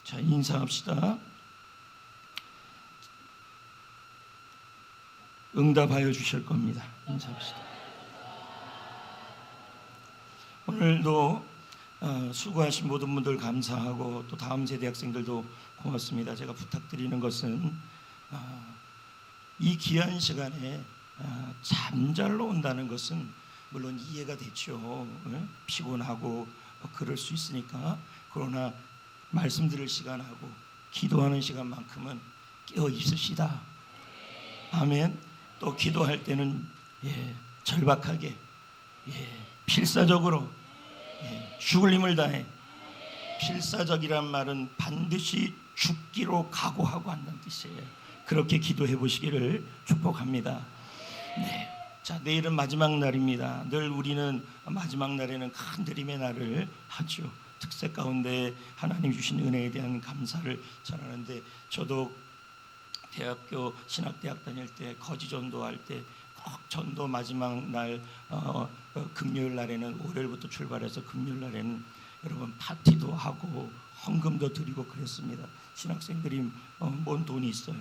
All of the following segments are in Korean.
자, 인사합시다. 응답하여 주실 겁니다. 인사합시다. 오늘도 수고하신 모든 분들 감사하고 또 다음 세대 학생들도 고맙습니다. 제가 부탁드리는 것은 이 귀한 시간에 잠잘로 온다는 것은 물론 이해가 되죠. 피곤하고 그럴 수 있으니까. 그러나 말씀 들을 시간하고 기도하는 시간만큼은 깨어 있으시다. 아멘. 또 기도할 때는 절박하게 필사적으로 죽을 힘을 다해. 필사적이란 말은 반드시 죽기로 각오하고 한다는 뜻이에요. 그렇게 기도해 보시기를 축복합니다. 네. 자, 내일은 마지막 날입니다. 늘 우리는 마지막 날에는 큰 드림의 날을 하죠. 특색 가운데 하나님 주신 은혜에 대한 감사를 전하는데, 저도 대학교 신학대학 다닐 때 거지 전도할 때 꼭 전도 마지막 날 금요일 날에는 월요일부터 출발해서 금요일 날에는 여러분 파티도 하고 헌금도 드리고 그랬습니다. 신학생들이 뭔 돈이 있어요.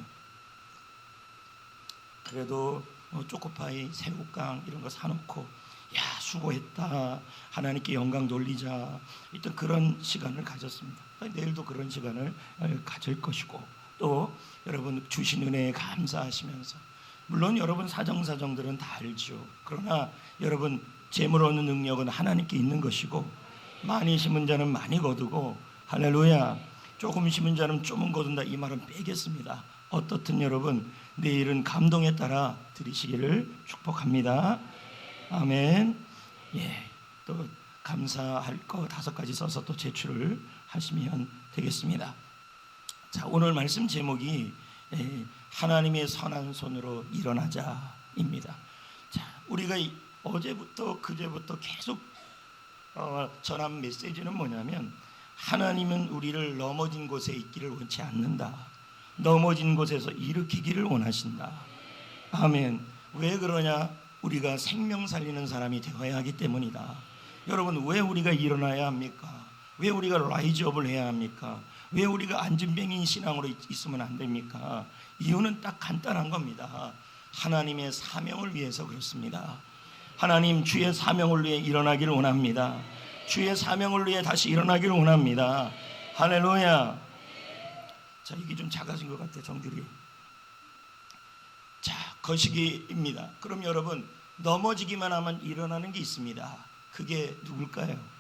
그래도 초코파이, 새우깡 이런 거 사놓고 야 수고했다, 하나님께 영광 돌리자, 일단 그런 시간을 가졌습니다. 내일도 그런 시간을 가질 것이고, 또 여러분 주신 은혜에 감사하시면서, 물론 여러분 사정들은 다 알죠. 그러나 여러분 재물 얻는 능력은 하나님께 있는 것이고, 많이 심은 자는 많이 거두고, 할렐루야, 조금 심은 자는 조금 거둔다, 이 말은 빼겠습니다. 어떻든 여러분 내일은 감동에 따라 드리시기를 축복합니다. 아멘. 또 감사할 거 5가지 써서 또 제출을 하시면 되겠습니다. 자, 오늘 말씀 제목이 하나님의 선한 손으로 일어나자입니다. 자, 우리가 어제부터 그제부터 계속 전한 메시지는 뭐냐면, 하나님은 우리를 넘어진 곳에 있기를 원치 않는다. 넘어진 곳에서 일으키기를 원하신다. 아멘. 왜 그러냐? 우리가 생명 살리는 사람이 되어야 하기 때문이다. 여러분, 왜 우리가 일어나야 합니까? 왜 우리가 라이즈업을 해야 합니까? 왜 우리가 안진뱅이 신앙으로 있으면 안 됩니까? 이유는 딱 간단한 겁니다. 하나님의 사명을 위해서 그렇습니다. 하나님 주의 사명을 위해 일어나기를 원합니다. 주의 사명을 위해 다시 일어나기를 원합니다. 할렐루야. 자, 이게 좀 작아진 것 같아요, 정줄이. 자, 거시기입니다. 그럼 여러분, 넘어지기만 하면 일어나는 게 있습니다. 그게 누굴까요?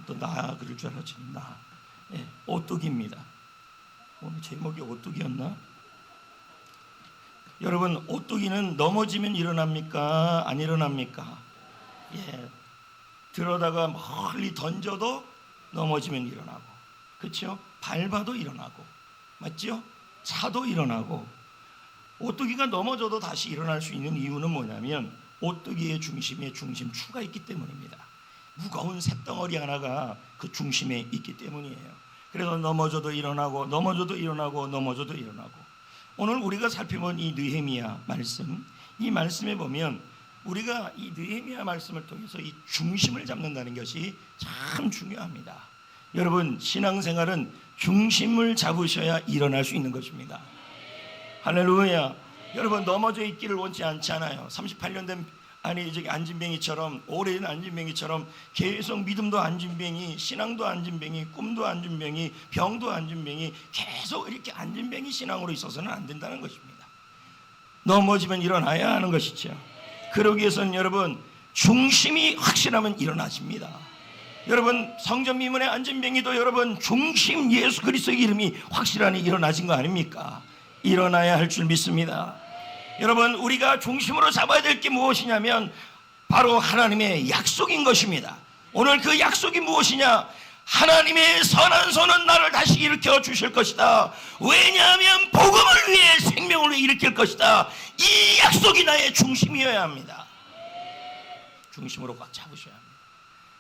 또 나 그럴 줄 알았지. 나. 오뚜기입니다. 오늘 제목이 오뚜기였나? 여러분, 오뚜기는 넘어지면 일어납니까? 안 일어납니까? 들어다가 멀리 던져도 넘어지면 일어나고, 그렇죠? 밟아도 일어나고, 맞죠? 차도 일어나고. 오뚜기가 넘어져도 다시 일어날 수 있는 이유는 뭐냐면, 오뚜기의 중심에 중심추가 있기 때문입니다. 무거운 쇳덩어리 하나가 그 중심에 있기 때문이에요. 그래서 넘어져도 일어나고, 넘어져도 일어나고, 넘어져도 일어나고. 오늘 우리가 살펴본 이 느헤미야 말씀, 이 말씀에 보면 우리가 이 느헤미야 말씀을 통해서 이 중심을 잡는다는 것이 참 중요합니다. 여러분, 신앙생활은 중심을 잡으셔야 일어날 수 있는 것입니다. 할렐루야. 여러분, 넘어져 있기를 원치 않잖아요. 38년 된 안진뱅이처럼, 오래된 안진뱅이처럼 계속 믿음도 안진뱅이, 신앙도 안진뱅이, 꿈도 안진뱅이, 병도 안진뱅이, 계속 이렇게 안진뱅이 신앙으로 있어서는 안 된다는 것입니다. 넘어지면 일어나야 하는 것이죠. 그러기 위해서는 여러분, 중심이 확실하면 일어나십니다. 여러분, 성전 미문의 안진뱅이도 여러분 중심 예수 그리스도의 이름이 확실하니 일어나신 거 아닙니까? 일어나야 할 줄 믿습니다. 여러분, 우리가 중심으로 잡아야 될 게 무엇이냐면 바로 하나님의 약속인 것입니다. 오늘 그 약속이 무엇이냐? 하나님의 선한 손은 나를 다시 일으켜 주실 것이다. 왜냐하면 복음을 위해, 생명을 위해 일으킬 것이다. 이 약속이 나의 중심이어야 합니다. 중심으로 꽉 잡으셔야 합니다.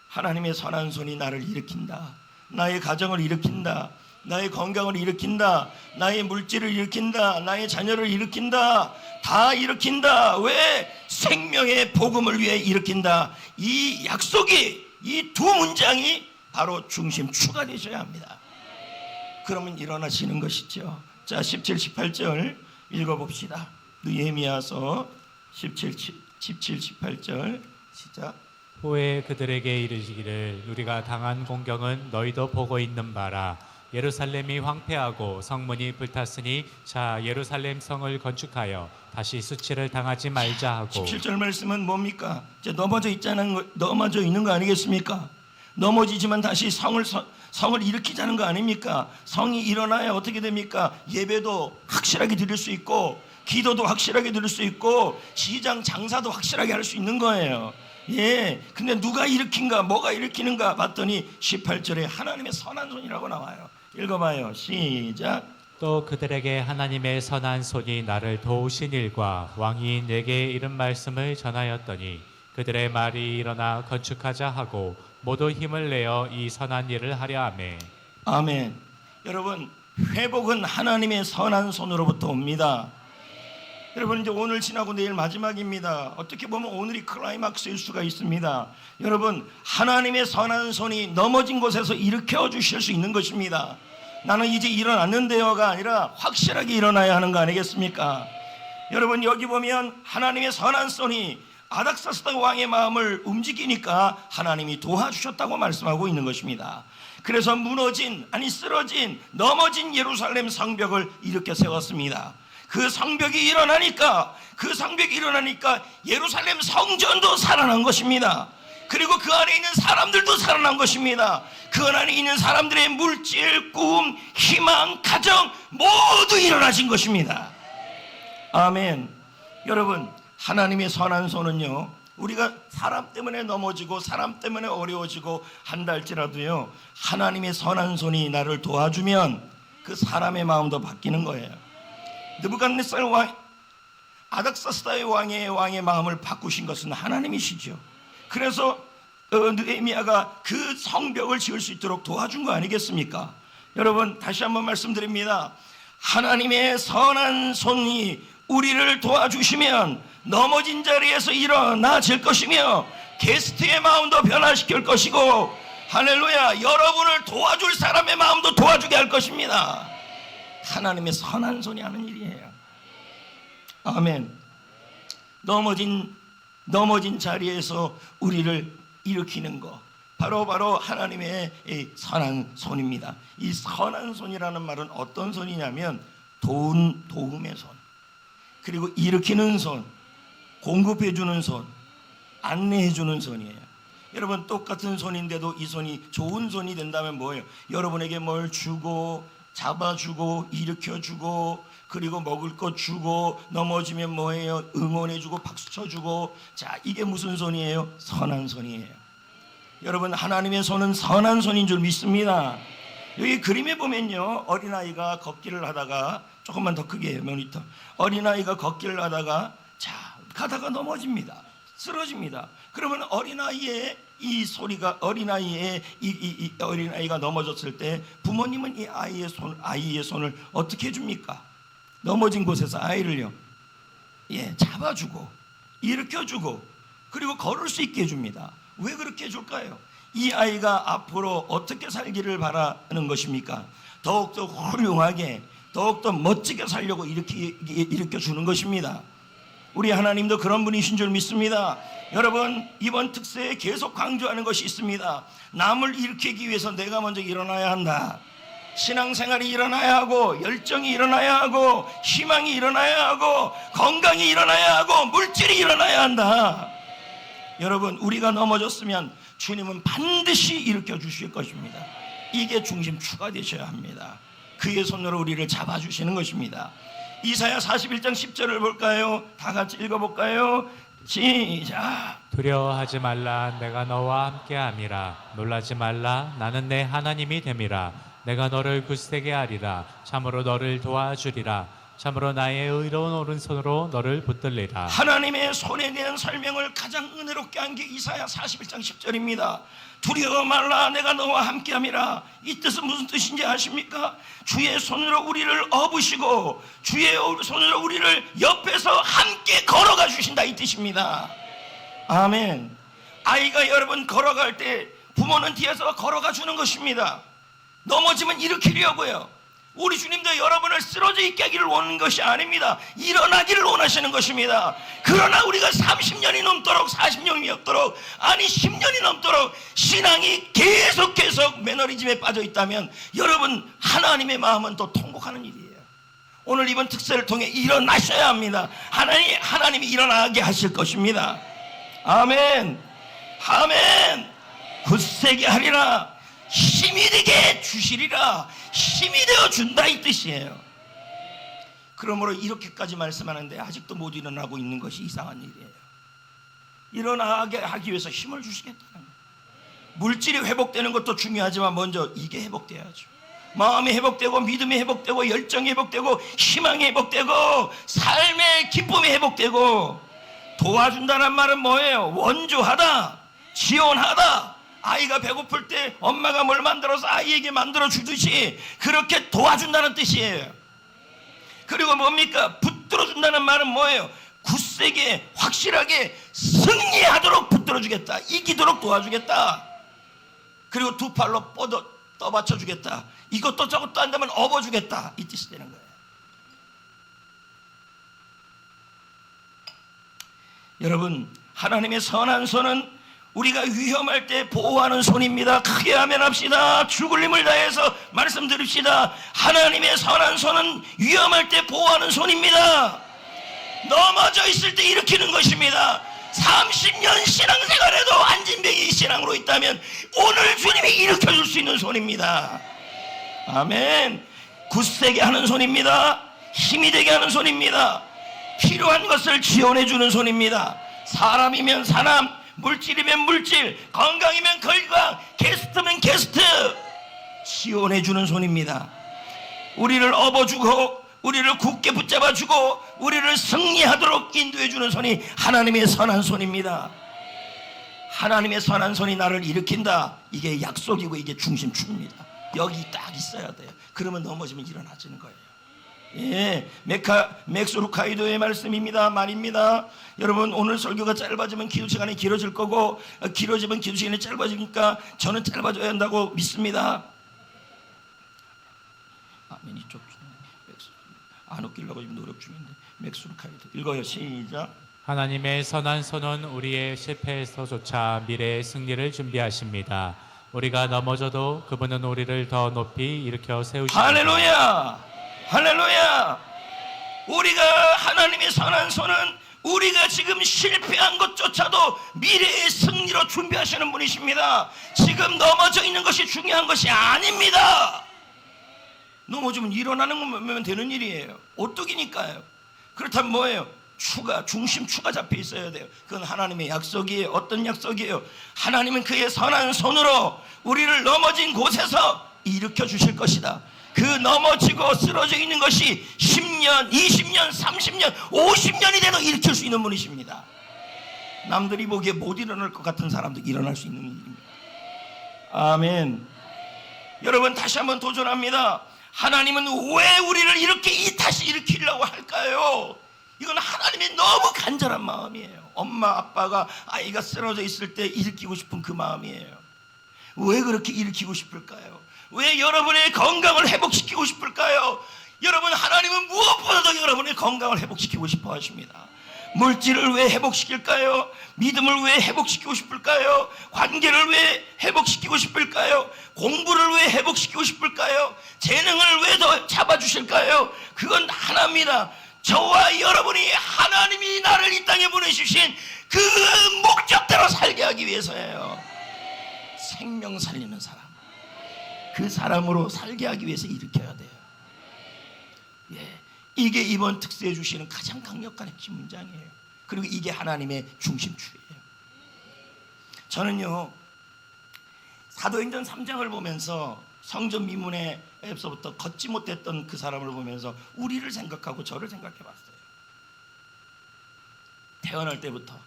하나님의 선한 손이 나를 일으킨다. 나의 가정을 일으킨다. 나의 건강을 일으킨다. 나의 물질을 일으킨다. 나의 자녀를 일으킨다. 다 일으킨다. 왜? 생명의 복음을 위해 일으킨다. 이 약속이, 이 두 문장이 바로 중심추가 되셔야 합니다. 그러면 일어나시는 것이죠. 자, 17, 18절 읽어봅시다. 느헤미야서 17, 18절 시작. 후에 그들에게 이르시기를 우리가 당한 공경은 너희도 보고 있는 바라. 예루살렘이 황폐하고 성문이 불탔으니 자 예루살렘 성을 건축하여 다시 수치를 당하지 말자 하고. 17절 말씀은 뭡니까? 이제 넘어져 있는 거 아니겠습니까? 넘어지지만 다시 성을 일으키자는 거 아닙니까? 성이 일어나야 어떻게 됩니까? 예배도 확실하게 드릴 수 있고, 기도도 확실하게 드릴 수 있고, 시장 장사도 확실하게 할 수 있는 거예요. 예. 근데 누가 일으킨가, 뭐가 일으키는가 봤더니 18절에 하나님의 선한 손이라고 나와요. 읽어봐요. 시작. 또 그들에게 하나님의 선한 손이 나를 도우신 일과 왕이 내게 이른 말씀을 전하였더니 그들의 말이 일어나 건축하자 하고 모두 힘을 내어 이 선한 일을 하려 하매. 아멘. 여러분, 회복은 하나님의 선한 손으로부터 옵니다. 여러분, 이제 오늘 지나고 내일 마지막입니다. 어떻게 보면 오늘이 클라이막스일 수가 있습니다. 여러분, 하나님의 선한 손이 넘어진 곳에서 일으켜 주실 수 있는 것입니다. 나는 이제 일어났는데요가 아니라 확실하게 일어나야 하는 거 아니겠습니까? 여러분, 여기 보면 하나님의 선한 손이 아닥사스다 왕의 마음을 움직이니까 하나님이 도와주셨다고 말씀하고 있는 것입니다. 그래서 쓰러진, 넘어진 예루살렘 성벽을 일으켜 세웠습니다. 그 성벽이 일어나니까 예루살렘 성전도 살아난 것입니다. 그리고 그 안에 있는 사람들도 살아난 것입니다. 그 안에 있는 사람들의 물질, 꿈, 희망, 가정 모두 일어나신 것입니다. 아멘. 여러분, 하나님의 선한 손은요, 우리가 사람 때문에 넘어지고 사람 때문에 어려워지고 한달지라도요, 하나님의 선한 손이 나를 도와주면 그 사람의 마음도 바뀌는 거예요. 느부갓네살 왕, 아닥사스다의 왕의 마음을 바꾸신 것은 하나님이시죠. 그래서 느헤미야가 그 성벽을 지을 수 있도록 도와준 거 아니겠습니까? 여러분, 다시 한번 말씀드립니다. 하나님의 선한 손이 우리를 도와주시면 넘어진 자리에서 일어나질 것이며 게스트의 마음도 변화시킬 것이고, 할렐루야, 여러분을 도와줄 사람의 마음도 도와주게 할 것입니다. 하나님의 선한 손이 하는 일이에요. 아멘. 넘어진 자리에서 우리를 일으키는 것, 바로 하나님의 선한 손입니다. 이 선한 손이라는 말은 어떤 손이냐면 도움의 손, 그리고 일으키는 손, 공급해주는 손, 안내해주는 손이에요. 여러분, 똑같은 손인데도 이 손이 좋은 손이 된다면 뭐예요? 여러분에게 뭘 주고, 잡아주고, 일으켜주고, 그리고 먹을 것 주고, 넘어지면 뭐예요? 응원해주고, 박수 쳐주고. 자, 이게 무슨 손이에요? 선한 손이에요. 여러분, 하나님의 손은 선한 손인 줄 믿습니다. 여기 그림에 보면요, 어린아이가 걷기를 하다가, 조금만 더 크게 해요, 모니터. 어린아이가 걷기를 하다가, 자, 가다가 넘어집니다. 쓰러집니다. 그러면 어린아이의 이 소리가, 어린아이가 넘어졌을 때 부모님은 이 아이의 손을 어떻게 해줍니까? 넘어진 곳에서 아이를요, 잡아주고, 일으켜주고, 그리고 걸을 수 있게 해줍니다. 왜 그렇게 해줄까요? 이 아이가 앞으로 어떻게 살기를 바라는 것입니까? 더욱더 훌륭하게, 더욱더 멋지게 살려고 일으켜주는 것입니다. 우리 하나님도 그런 분이신 줄 믿습니다. 여러분, 이번 특세에 계속 강조하는 것이 있습니다. 남을 일으키기 위해서 내가 먼저 일어나야 한다. 신앙생활이 일어나야 하고, 열정이 일어나야 하고, 희망이 일어나야 하고, 건강이 일어나야 하고, 물질이 일어나야 한다. 여러분, 우리가 넘어졌으면 주님은 반드시 일으켜 주실 것입니다. 이게 중심추가 되셔야 합니다. 그의 손으로 우리를 잡아주시는 것입니다. 이사야 41장 10절을 볼까요? 다 같이 읽어볼까요? 시작. 두려워하지 말라, 내가 너와 함께함이라. 놀라지 말라, 나는 내 하나님이 됨이라. 내가 너를 굳세게 하리라. 참으로 너를 도와주리라. 참으로 나의 의로운 오른손으로 너를 붙들리라. 하나님의 손에 대한 설명을 가장 은혜롭게 한 게 이사야 41장 10절입니다. 두려워 말라, 내가 너와 함께함이라. 이 뜻은 무슨 뜻인지 아십니까? 주의 손으로 우리를 업으시고 주의 손으로 우리를 옆에서 함께 걸어가 주신다, 이 뜻입니다. 아멘. 아이가 여러분 걸어갈 때 부모는 뒤에서 걸어가 주는 것입니다. 넘어지면 일으키려고요. 우리 주님도 여러분을 쓰러져 있게 하기를 원하는 것이 아닙니다. 일어나기를 원하시는 것입니다. 그러나 우리가 30년이 넘도록 40년이 넘도록 아니 10년이 넘도록 신앙이 계속 매너리즘에 빠져 있다면 여러분 하나님의 마음은 또 통곡하는 일이에요. 오늘 이번 특세를 통해 일어나셔야 합니다. 하나님이 일어나게 하실 것입니다. 아멘. 아멘. 굳세게 하리라. 힘이 되게 주시리라. 힘이 되어 준다 이 뜻이에요. 그러므로 이렇게까지 말씀하는데 아직도 못 일어나고 있는 것이 이상한 일이에요. 일어나게 하기 위해서 힘을 주시겠다는 거예요. 물질이 회복되는 것도 중요하지만 먼저 이게 회복돼야죠. 마음이 회복되고 믿음이 회복되고 열정이 회복되고 희망이 회복되고 삶의 기쁨이 회복되고 도와준다는 말은 뭐예요? 원조하다, 지원하다. 아이가 배고플 때 엄마가 뭘 만들어서 아이에게 만들어 주듯이 그렇게 도와준다는 뜻이에요. 그리고 뭡니까? 붙들어 준다는 말은 뭐예요? 굳세게 확실하게 승리하도록 붙들어 주겠다. 이기도록 도와주겠다. 그리고 두 팔로 떠받쳐 주겠다. 이것도 저것도 안 되면 업어주겠다. 이 뜻이 되는 거예요. 여러분, 하나님의 선한 손은 우리가 위험할 때 보호하는 손입니다. 크게 아멘합시다. 죽을 힘을 다해서 말씀드립시다. 하나님의 선한 손은 위험할 때 보호하는 손입니다. 넘어져 있을 때 일으키는 것입니다. 30년 신앙생활에도 안진뱅이 신앙으로 있다면 오늘 주님이 일으켜줄 수 있는 손입니다. 아멘. 굳세게 하는 손입니다. 힘이 되게 하는 손입니다. 필요한 것을 지원해주는 손입니다. 사람이면 사람, 물질이면 물질, 건강이면 건강, 게스트면 게스트 지원해주는 손입니다. 우리를 업어주고 우리를 굳게 붙잡아주고 우리를 승리하도록 인도해주는 손이 하나님의 선한 손입니다. 하나님의 선한 손이 나를 일으킨다. 이게 약속이고 이게 중심축입니다. 여기 딱 있어야 돼요. 그러면 넘어지면 일어나지는 거예요. 예, 맥스루카이도의 말씀입니다. 말입니다. 여러분, 오늘 설교가 짧아지면 기도 시간이 길어질 거고 길어지면 기도 시간이 짧아지니까 저는 짧아져야 한다고 믿습니다. 아멘. 이쪽 안 웃기려고 지금 노력 중인데 맥스루카이도 읽어요. 시작. 하나님의 선한 손은 우리의 실패에서조차 미래의 승리를 준비하십니다. 우리가 넘어져도 그분은 우리를 더 높이 일으켜 세우십니다. 할렐루야! 할렐루야! 우리가 하나님의 선한 손은 우리가 지금 실패한 것조차도 미래의 승리로 준비하시는 분이십니다. 지금 넘어져 있는 것이 중요한 것이 아닙니다. 넘어지면 일어나는 것만 되는 일이에요. 오뚝이니까요. 그렇다면 뭐예요? 중심추가 잡혀 있어야 돼요. 그건 하나님의 약속이에요. 어떤 약속이에요? 하나님은 그의 선한 손으로 우리를 넘어진 곳에서 일으켜 주실 것이다. 그 넘어지고 쓰러져 있는 것이 10년, 20년, 30년, 50년이 돼도 일으킬 수 있는 분이십니다. 남들이 보기에 못 일어날 것 같은 사람도 일어날 수 있는 일입니다. 아멘. 여러분, 다시 한번 도전합니다. 하나님은 왜 우리를 이렇게 다시 일으키려고 할까요? 이건 하나님의 너무 간절한 마음이에요. 엄마 아빠가 아이가 쓰러져 있을 때 일으키고 싶은 그 마음이에요. 왜 그렇게 일으키고 싶을까요? 왜 여러분의 건강을 회복시키고 싶을까요? 여러분, 하나님은 무엇보다도 여러분의 건강을 회복시키고 싶어 하십니다. 물질을 왜 회복시킬까요? 믿음을 왜 회복시키고 싶을까요? 관계를 왜 회복시키고 싶을까요? 공부를 왜 회복시키고 싶을까요? 재능을 왜 더 잡아주실까요? 그건 하나입니다. 저와 여러분이 하나님이 나를 이 땅에 보내주신 그 목적대로 살게 하기 위해서예요. 생명 살리는 사람, 그 사람으로 살게 하기 위해서 일으켜야 돼요. 예, 이게 이번 특세에 주시는 가장 강력한 핵심 문장이에요. 그리고 이게 하나님의 중심축이에요. 저는요, 사도행전 3장을 보면서 성전 미문에서부터 걷지 못했던 그 사람을 보면서 우리를 생각하고 저를 생각해 봤어요. 태어날 때부터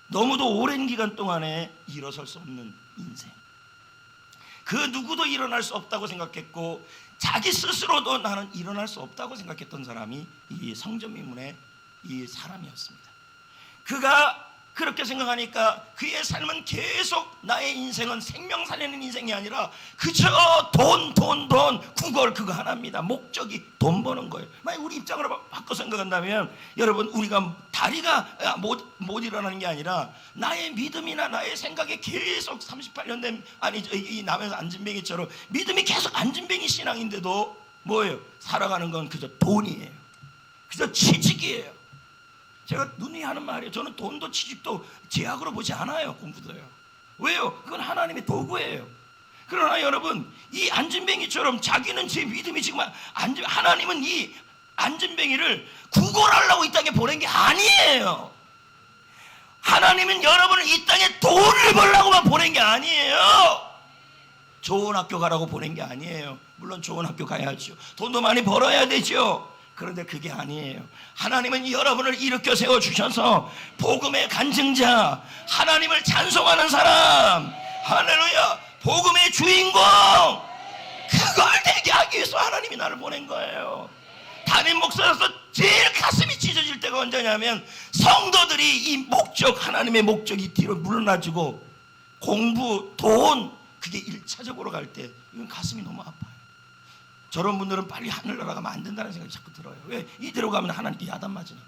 너무도 오랜 기간 동안에 일어설 수 없는 인생, 그 누구도 일어날 수 없다고 생각했고 자기 스스로도 나는 일어날 수 없다고 생각했던 사람이 이 성전 미문의 이 사람이었습니다. 그가 그렇게 생각하니까 그의 삶은 계속 나의 인생은 생명 살리는 인생이 아니라 그저 돈 구걸 그거 하나입니다. 목적이 돈 버는 거예요. 만약 우리 입장으로 바꿔 생각한다면 여러분 우리가 다리가 못 일어나는 게 아니라 나의 믿음이나 나의 생각에 계속 38년 된 이 남에서 안진뱅이처럼 믿음이 계속 안진뱅이 신앙인데도 뭐예요? 살아가는 건 그저 돈이에요. 그저 취직이에요. 제가 누누이 하는 말이에요. 저는 돈도 취직도 제약으로 보지 않아요. 공부도요. 왜요? 그건 하나님의 도구예요. 그러나 여러분 이 안진뱅이처럼 자기는 제 믿음이 지금 하나님은 이 안진뱅이를 구걸하려고 이 땅에 보낸 게 아니에요. 하나님은 여러분을 이 땅에 돈을 벌려고만 보낸 게 아니에요. 좋은 학교 가라고 보낸 게 아니에요. 물론 좋은 학교 가야죠. 돈도 많이 벌어야 되죠. 그런데 그게 아니에요. 하나님은 여러분을 일으켜 세워주셔서 복음의 간증자, 하나님을 찬송하는 사람, 할렐루야, 복음의 주인공, 그걸 되게 하기 위해서 하나님이 나를 보낸 거예요. 담임 목사로서 제일 가슴이 찢어질 때가 언제냐면 성도들이 이 목적, 하나님의 목적이 뒤로 물러나지고 공부, 돈, 그게 1차적으로 갈 때 이건 가슴이 너무 아파요. 저런 분들은 빨리 하늘나라 가면 안 된다는 생각이 자꾸 들어요. 왜? 이대로 가면 하나님께 야단 맞으니까.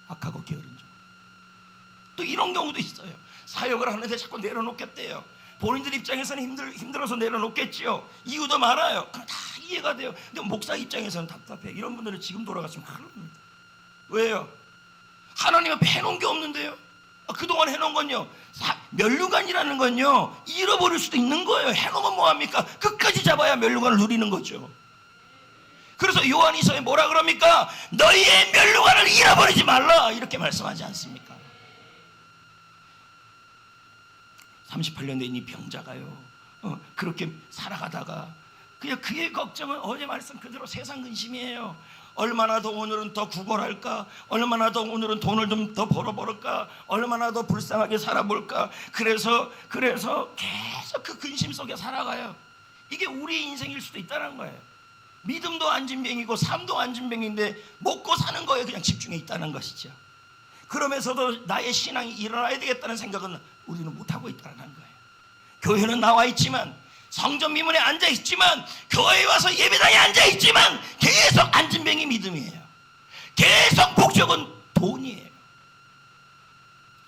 악하고 게으른 종. 또 이런 경우도 있어요. 사역을 하는데 자꾸 내려놓겠대요. 본인들 입장에서는 힘들어서 내려놓겠지요. 이유도 많아요. 그럼 다 이해가 돼요. 근데 목사 입장에서는 답답해. 이런 분들은 지금 돌아갔으면 큰일 납니다. 왜요? 하나님 앞에 해놓은 게 없는데요. 그동안 해놓은 건요, 면류관이라는 건요 잃어버릴 수도 있는 거예요. 해놓으면 뭐합니까? 끝까지 잡아야 면류관을 누리는 거죠. 그래서 요한이서에 뭐라 그럽니까? 너희의 면류관을 잃어버리지 말라, 이렇게 말씀하지 않습니까? 38년 된 이 병자가요 그렇게 살아가다가 그냥 그의 걱정은 어제 말씀 그대로 세상 근심이에요. 얼마나 더 오늘은 더 구걸할까? 얼마나 더 오늘은 돈을 좀 더 벌어볼까? 얼마나 더 불쌍하게 살아볼까? 그래서 계속 그 근심 속에 살아가요. 이게 우리의 인생일 수도 있다는 거예요. 믿음도 안진뱅이고 삶도 안진뱅인데 먹고 사는 거에 그냥 집중해 있다는 것이죠. 그러면서도 나의 신앙이 일어나야 되겠다는 생각은 우리는 못하고 있다는 거예요. 교회는 나와 있지만, 성전 미문에 앉아있지만, 교회에 와서 예배당에 앉아있지만 계속 안진뱅이 믿음이에요. 계속 목적은 돈이에요.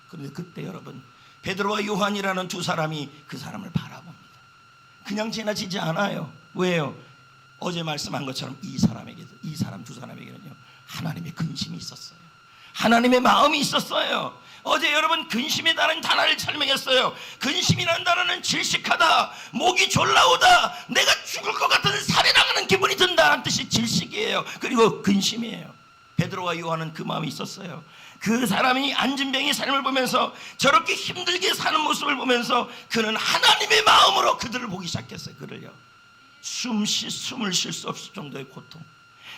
그런데 그때 여러분 베드로와 요한이라는 두 사람이 그 사람을 바라봅니다. 그냥 지나치지 않아요. 왜요? 어제 말씀한 것처럼 이 사람 두 사람에게는요 하나님의 근심이 있었어요. 하나님의 마음이 있었어요. 어제 여러분 근심에 대한 단어를 설명했어요. 근심이라는 단어는 질식하다, 목이 졸라오다, 내가 죽을 것 같은 살이 나가는 기분이 든다는 뜻이 질식이에요. 그리고 근심이에요. 베드로와 요한은 그 마음이 있었어요. 그 사람이 안진뱅이 삶을 보면서 저렇게 힘들게 사는 모습을 보면서 그는 하나님의 마음으로 그들을 보기 시작했어요. 그를요 숨을 쉴 수 없을 정도의 고통,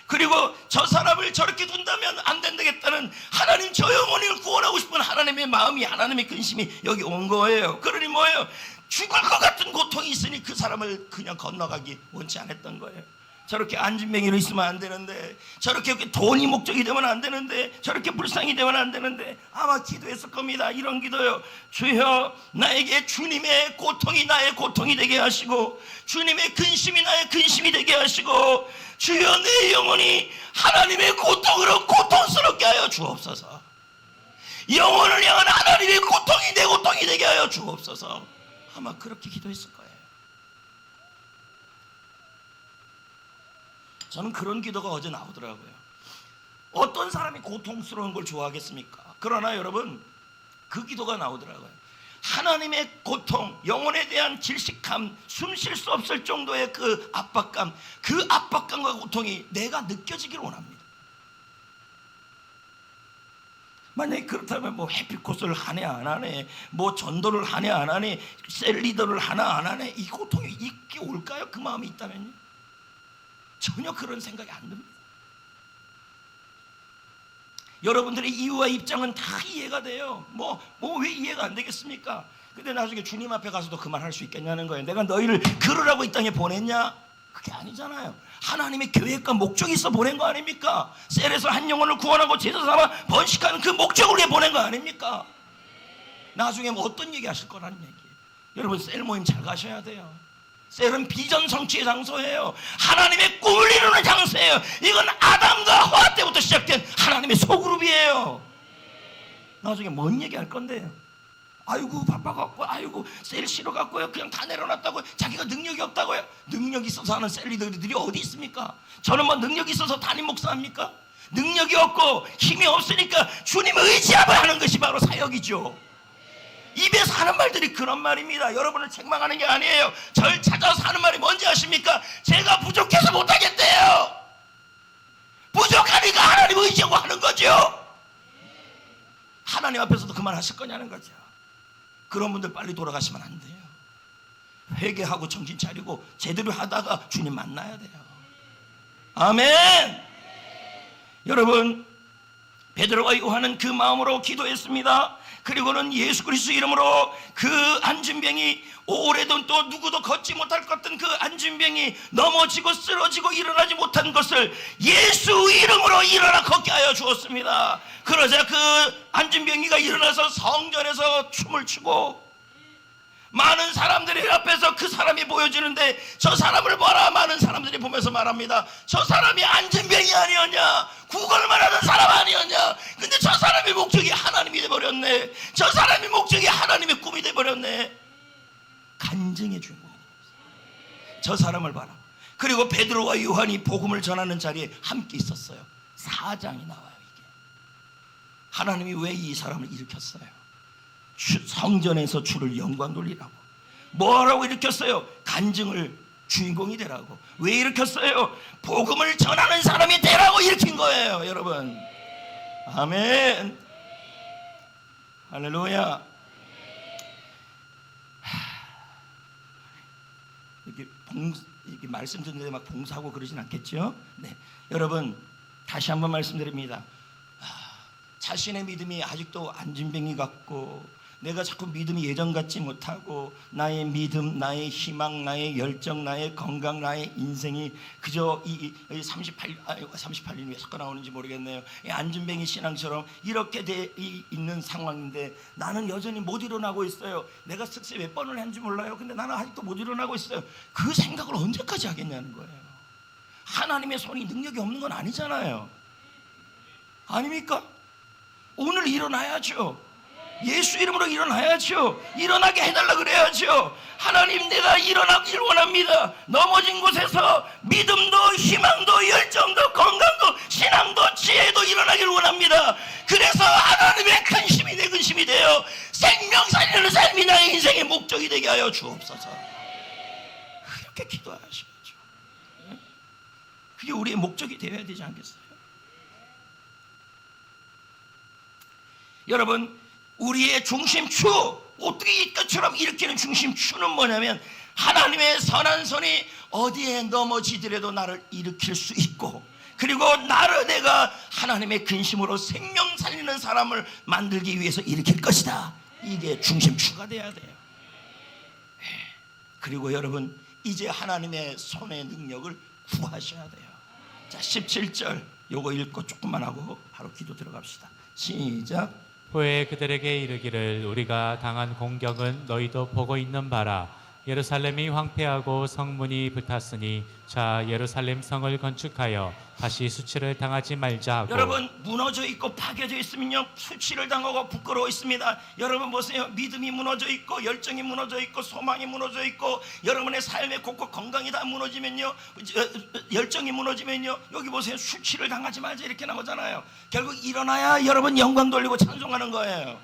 그리고 저 사람을 저렇게 둔다면 안 된다겠다는 하나님 저 영혼을 구원하고 싶은 하나님의 마음이, 하나님의 근심이 여기 온 거예요. 그러니 뭐예요? 죽을 것 같은 고통이 있으니 그 사람을 그냥 건너가기 원치 않았던 거예요. 저렇게 안진뱅이로 있으면 안 되는데, 저렇게 돈이 목적이 되면 안 되는데, 저렇게 불쌍히 되면 안 되는데 아마 기도했을 겁니다. 이런 기도요. 주여, 나에게 주님의 고통이 나의 고통이 되게 하시고, 주님의 근심이 나의 근심이 되게 하시고, 주여 내 영혼이 하나님의 고통으로 고통스럽게 하여 주옵소서. 영혼을 향한 하나님의 고통이 내 고통이 되게 하여 주옵소서. 아마 그렇게 기도했을 거예요. 저는 그런 기도가 어제 나오더라고요. 어떤 사람이 고통스러운 걸 좋아하겠습니까? 그러나 여러분 그 기도가 나오더라고요. 하나님의 고통, 영혼에 대한 질식함, 숨 쉴 수 없을 정도의 그 압박감과 고통이 내가 느껴지기를 원합니다. 만약에 그렇다면 뭐 해피코스를 하네 안 하네, 뭐 전도를 하네 안 하네, 셀리더를 하나 안 하네, 이 고통이 있게 올까요? 그 마음이 있다면요? 전혀 그런 생각이 안 듭니다. 여러분들의 이유와 입장은 다 이해가 돼요. 왜 이해가 안 되겠습니까? 근데 나중에 주님 앞에 가서도 그 말 할 수 있겠냐는 거예요. 내가 너희를 그러라고 이 땅에 보냈냐? 그게 아니잖아요. 하나님의 계획과 목적이 있어 보낸 거 아닙니까? 셀에서 한 영혼을 구원하고 제자 삼아 번식하는 그 목적을 위해 보낸 거 아닙니까? 나중에 뭐 어떤 얘기 하실 거라는 얘기예요. 여러분, 셀 모임 잘 가셔야 돼요. 셀은 비전 성취의 장소예요. 하나님의 꿈을 이루는 장소예요. 이건 아담과 하와 때부터 시작된 하나님의 소그룹이에요. 나중에 뭔 얘기 할 건데요? 아이고 바빠갖고, 아이고 셀 싫어갖고요, 그냥 다 내려놨다고요, 자기가 능력이 없다고요. 능력이 있어서 하는 셀 리더들이 어디 있습니까? 저는 뭐 능력이 있어서 담임 목사합니까? 능력이 없고 힘이 없으니까 주님을 의지하고 하는 것이 바로 사역이죠. 입에서 하는 말들이 그런 말입니다. 여러분을 책망하는 게 아니에요. 절 찾아서 하는 말이 뭔지 아십니까? 제가 부족해서 못하겠대요. 부족하니까 하나님 의지하고 하는 거죠. 하나님 앞에서도 그 말 하실 거냐는 거죠. 그런 분들 빨리 돌아가시면 안 돼요. 회개하고 정신 차리고 제대로 하다가 주님 만나야 돼요. 아멘. 여러분, 베드로와 요한은 그 마음으로 기도했습니다. 그리고는 예수 그리스도 이름으로 그 안진병이, 오래된 또 누구도 걷지 못할 것 같은 그 안진병이 넘어지고 쓰러지고 일어나지 못한 것을 예수 이름으로 일어나 걷게 하여 주었습니다. 그러자 그 안진병이가 일어나서 성전에서 춤을 추고, 많은 사람들이 앞에서 그 사람이 보여지는데 저 사람을 봐라. 많은 사람들이 보면서 말합니다. 저 사람이 안진병이 아니었냐? 구걸만 하던 사람 아니었냐? 근데 저 사람의 목적이 하나님이 돼버렸네. 저 사람의 목적이 하나님의 꿈이 돼버렸네. 간증의 주인공이 되었어요. 저 사람을 봐라. 그리고 베드로와 요한이 복음을 전하는 자리에 함께 있었어요. 4장이 나와요. 이게 하나님이 왜 이 사람을 일으켰어요? 성전에서 주를 영광 돌리라고. 뭐라고 일으켰어요? 간증을 주인공이 되라고. 왜 일으켰어요? 복음을 전하는 사람이 되라고 일으킨 거예요, 여러분. 아멘. 할렐루야. 이렇게 말씀 듣는데 막 봉사하고 그러진 않겠죠? 네, 여러분 다시 한번 말씀드립니다. 자신의 믿음이 아직도 안진뱅이 같고, 내가 자꾸 믿음이 예전 같지 못하고, 나의 믿음, 나의 희망, 나의 열정, 나의 건강, 나의 인생이 그저 이 38년이 왜 자꾸 나오는지 모르겠네요. 이 안진뱅이 신앙처럼 이렇게 돼 있는 상황인데 나는 여전히 못 일어나고 있어요. 내가 습세 몇 번을 했는지 몰라요. 근데 나는 아직도 못 일어나고 있어요. 그 생각을 언제까지 하겠냐는 거예요. 하나님의 손이 능력이 없는 건 아니잖아요. 아닙니까? 오늘 일어나야죠. 예수 이름으로 일어나야죠. 일어나게 해달라 그래야죠. 하나님, 내가 일어나길 원합니다. 넘어진 곳에서 믿음도 희망도 열정도 건강도 신앙도 지혜도 일어나길 원합니다. 그래서 하나님의 근심이 내 근심이 되어 생명 살리는 삶이 나의 인생의 목적이 되게 하여 주옵소서. 그렇게 기도하셔야죠. 그게 우리의 목적이 되어야 되지 않겠어요? 여러분, 우리의 중심추, 어떻게 이것처럼 일으키는 중심추는 뭐냐면, 하나님의 선한 손이 어디에 넘어지더라도 나를 일으킬 수 있고, 그리고 나를 내가 하나님의 근심으로 생명 살리는 사람을 만들기 위해서 일으킬 것이다. 이게 중심추가 돼야 돼요. 그리고 여러분, 이제 하나님의 손의 능력을 구하셔야 돼요. 자, 17절 요거 읽고 조금만 하고 바로 기도 들어갑시다. 시작. 후에 그들에게 이르기를 우리가 당한 공격은 너희도 보고 있는 바라. 예루살렘이 황폐하고 성문이 불탔으니 자 예루살렘 성을 건축하여 다시 수치를 당하지 말자 하고. 여러분, 무너져 있고 파괴져 있으면요 수치를 당하고 부끄러워 있습니다. 여러분 보세요. 믿음이 무너져 있고 열정이 무너져 있고 소망이 무너져 있고 여러분의 삶의 곳곳 건강이 다 무너지면요, 열정이 무너지면요, 여기 보세요. 수치를 당하지 말자 이렇게 나오잖아요. 결국 일어나야 여러분 영광 돌리고 찬송하는 거예요.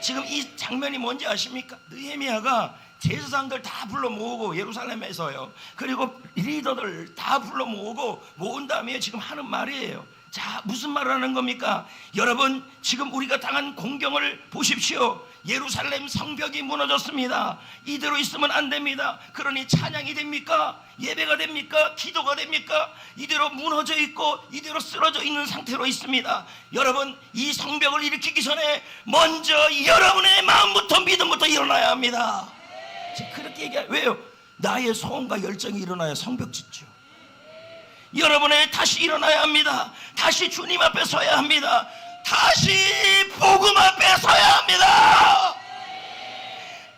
지금 이 장면이 뭔지 아십니까? 느헤미야가 제사장들 다 불러 모으고 예루살렘에서요, 그리고 리더들 다 불러 모은 다음에 지금 하는 말이에요. 자, 무슨 말을 하는 겁니까? 여러분, 지금 우리가 당한 공경을 보십시오. 예루살렘 성벽이 무너졌습니다. 이대로 있으면 안 됩니다. 그러니 찬양이 됩니까? 예배가 됩니까? 기도가 됩니까? 이대로 무너져 있고 이대로 쓰러져 있는 상태로 있습니다. 여러분, 이 성벽을 일으키기 전에 먼저 여러분의 마음부터 믿음부터 일어나야 합니다. 그렇게 얘기해요. 왜요? 나의 소원과 열정이 일어나야 성벽 짓죠. 여러분의 다시 일어나야 합니다. 다시 주님 앞에 서야 합니다. 다시 복음 앞에 서야 합니다.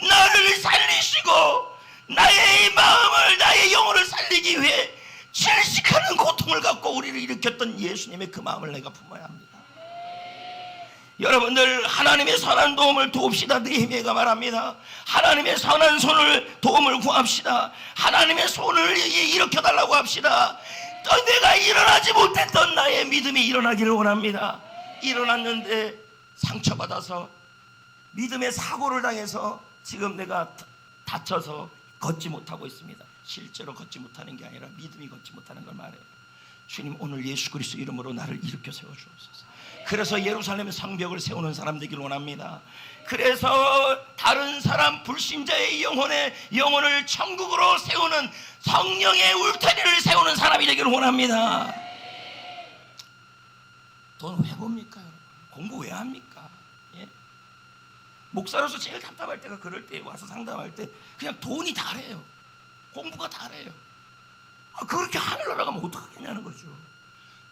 나를 살리시고 나의 마음을, 나의 영혼을 살리기 위해 질식하는 고통을 갖고 우리를 일으켰던 예수님의 그 마음을 내가 품어야 합니다. 여러분들, 하나님의 선한 도움을 도웁시다. 느헤미야가 말합니다. 하나님의 선한 손을 도움을 구합시다. 하나님의 손을 일으켜달라고 합시다. 또 내가 일어나지 못했던 나의 믿음이 일어나기를 원합니다. 일어났는데 상처받아서 믿음의 사고를 당해서 지금 내가 다쳐서 걷지 못하고 있습니다. 실제로 걷지 못하는 게 아니라 믿음이 걷지 못하는 걸 말해요. 주님, 오늘 예수 그리스도 이름으로 나를 일으켜 세워주옵소서. 그래서 예루살렘의 성벽을 세우는 사람 되길 원합니다. 그래서 다른 사람, 불신자의 영혼을 천국으로 세우는 성령의 울타리를 세우는 사람이 되기를 원합니다. 돈 왜 봅니까? 공부 왜 합니까? 예? 목사로서 제일 답답할 때가 그럴 때, 와서 상담할 때 그냥 돈이 다래요. 공부가 다래요. 그렇게 하늘나라 가면 어떡하겠냐는 거죠.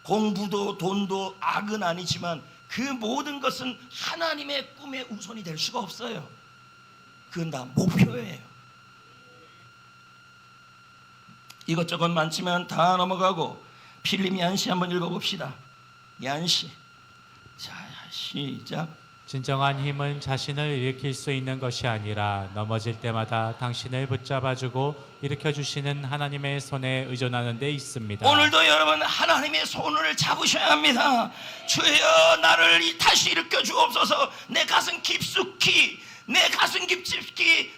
공부도 돈도 악은 아니지만 그 모든 것은 하나님의 꿈의 우선이 될 수가 없어요. 그건 다 목표예요. 이것저것 많지만 다 넘어가고 필립 얀시 한번 읽어봅시다. 얀시. 자, 시작. 진정한 힘은 자신을 일으킬 수 있는 것이 아니라 넘어질 때마다 당신을 붙잡아주고 일으켜주시는 하나님의 손에 의존하는 데 있습니다. 오늘도 여러분, 하나님의 손을 잡으셔야 합니다. 주여, 나를 다시 일으켜 주옵소서. 내 가슴 깊숙이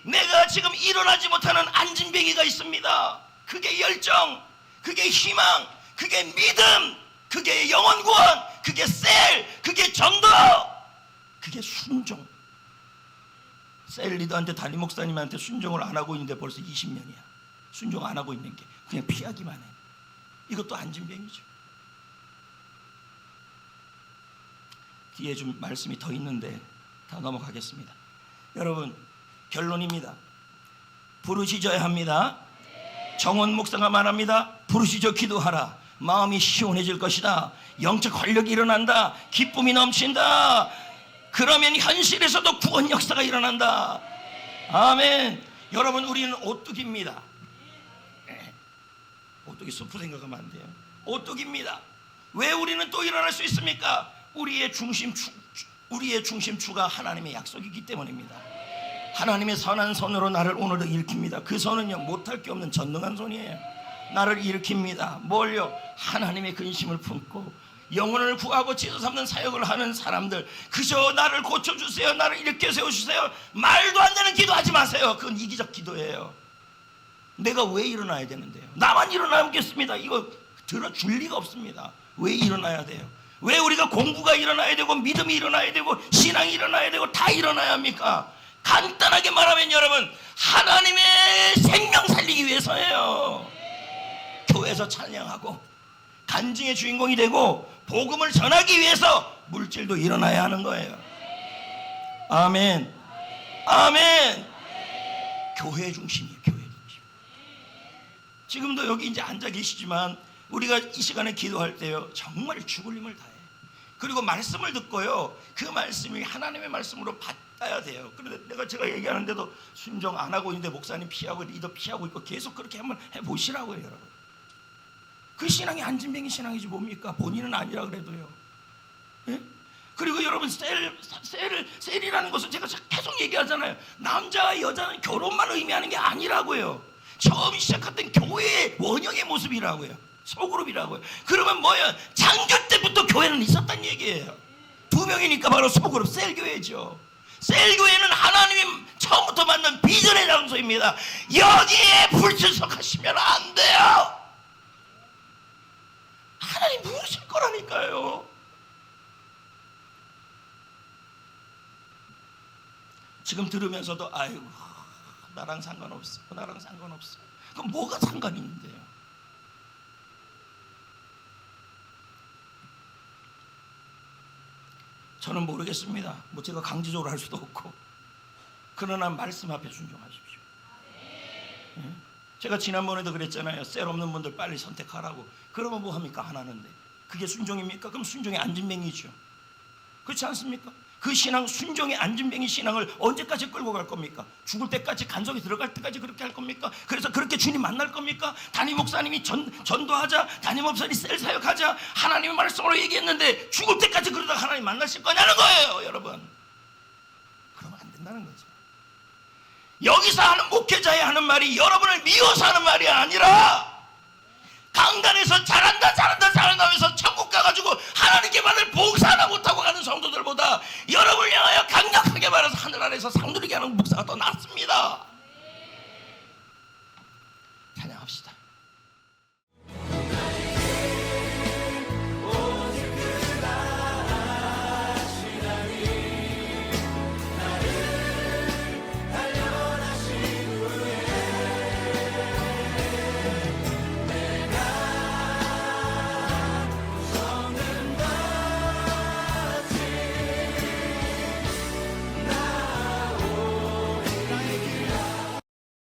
내가 지금 일어나지 못하는 안진뱅이가 있습니다. 그게 열정, 그게 희망, 그게 믿음, 그게 영혼 구원, 그게 셀, 그게 전도, 그게 순종. 셀 리더한테, 담임 목사님한테 순종을 안 하고 있는데 벌써 20년이야. 순종 안 하고 있는 게 그냥 피하기만 해. 이것도 안진뱅이죠. 뒤에 좀 말씀이 더 있는데 다 넘어가겠습니다. 여러분, 결론입니다. 부르짖어야 합니다. 정원 목사가 말합니다. 부르짖어 기도하라. 마음이 시원해질 것이다. 영적 활력이 일어난다. 기쁨이 넘친다. 그러면 현실에서도 구원 역사가 일어난다. 아멘. 여러분, 우리는 오뚜기입니다. 오뚜기 수프 생각하면 안 돼요. 오뚜기입니다. 왜 우리는 또 일어날 수 있습니까? 우리의 중심추가 하나님의 약속이기 때문입니다. 하나님의 선한 손으로 나를 오늘도 일으킵니다. 그 손은요, 못할 게 없는 전능한 손이에요. 나를 일으킵니다. 뭘요? 하나님의 근심을 품고 영혼을 구하고 지어 삼는 사역을 하는 사람들, 그저 나를 고쳐주세요, 나를 일으켜 세워주세요, 말도 안 되는 기도하지 마세요. 그건 이기적 기도예요. 내가 왜 일어나야 되는데요? 나만 일어나겠습니다. 이거 들어줄 리가 없습니다. 왜 일어나야 돼요? 왜 우리가 공부가 일어나야 되고 믿음이 일어나야 되고 신앙이 일어나야 되고 다 일어나야 합니까? 간단하게 말하면 여러분, 하나님의 생명 살리기 위해서예요. 교회에서 찬양하고 간증의 주인공이 되고 복음을 전하기 위해서 물질도 일어나야 하는 거예요. 아멘. 아멘. 교회 중심이에요. 교회 중심. 지금도 여기 이제 앉아 계시지만 우리가 이 시간에 기도할 때요, 정말 죽을 힘을 다해. 그리고 말씀을 듣고요, 그 말씀이 하나님의 말씀으로 받아야 돼요. 그런데 제가 얘기하는데도 순종 안 하고 있는데 목사님 피하고 리더 피하고 있고 계속 그렇게 한번 해보시라고요. 여러분, 그 신앙이 안진뱅이 신앙이지 뭡니까? 본인은 아니라 그래도요. 예? 그리고 여러분, 셀이라는 것은 제가 계속 얘기하잖아요. 남자와 여자는 결혼만 의미하는 게 아니라고요. 처음 시작했던 교회의 원형의 모습이라고요. 소그룹이라고요. 그러면 뭐예요? 창조 때부터 교회는 있었단 얘기예요. 두 명이니까 바로 소그룹, 셀교회죠. 셀교회는 하나님이 처음부터 만든 비전의 장소입니다. 여기에 불출석하시면 안 돼요. 하나님 부르실 거라니까요. 지금 들으면서도 아이고, 나랑 상관없어, 나랑 상관없어. 그럼 뭐가 상관이 있는데요? 저는 모르겠습니다. 뭐 제가 강제적으로 할 수도 없고. 그러나 말씀 앞에 순종하십시오. 예? 제가 지난번에도 그랬잖아요. 셀 없는 분들 빨리 선택하라고. 그러면 뭐 합니까? 하나는데 그게 순종입니까? 그럼 순종의 안진뱅이죠. 그렇지 않습니까? 그 신앙, 순종의 안진뱅이 신앙을 언제까지 끌고 갈 겁니까? 죽을 때까지, 간속에 들어갈 때까지 그렇게 할 겁니까? 그래서 그렇게 주님 만날 겁니까? 담임 목사님이 전도하자, 담임 목사님이 셀 사역하자, 하나님의 말씀으로 얘기했는데 죽을 때까지 그러다가 하나님 만나실 거냐는 거예요, 여러분. 그러면 안 된다는 거죠. 여기서 하는 목회자의 하는 말이 여러분을 미워서 하는 말이 아니라 강단에서 잘한다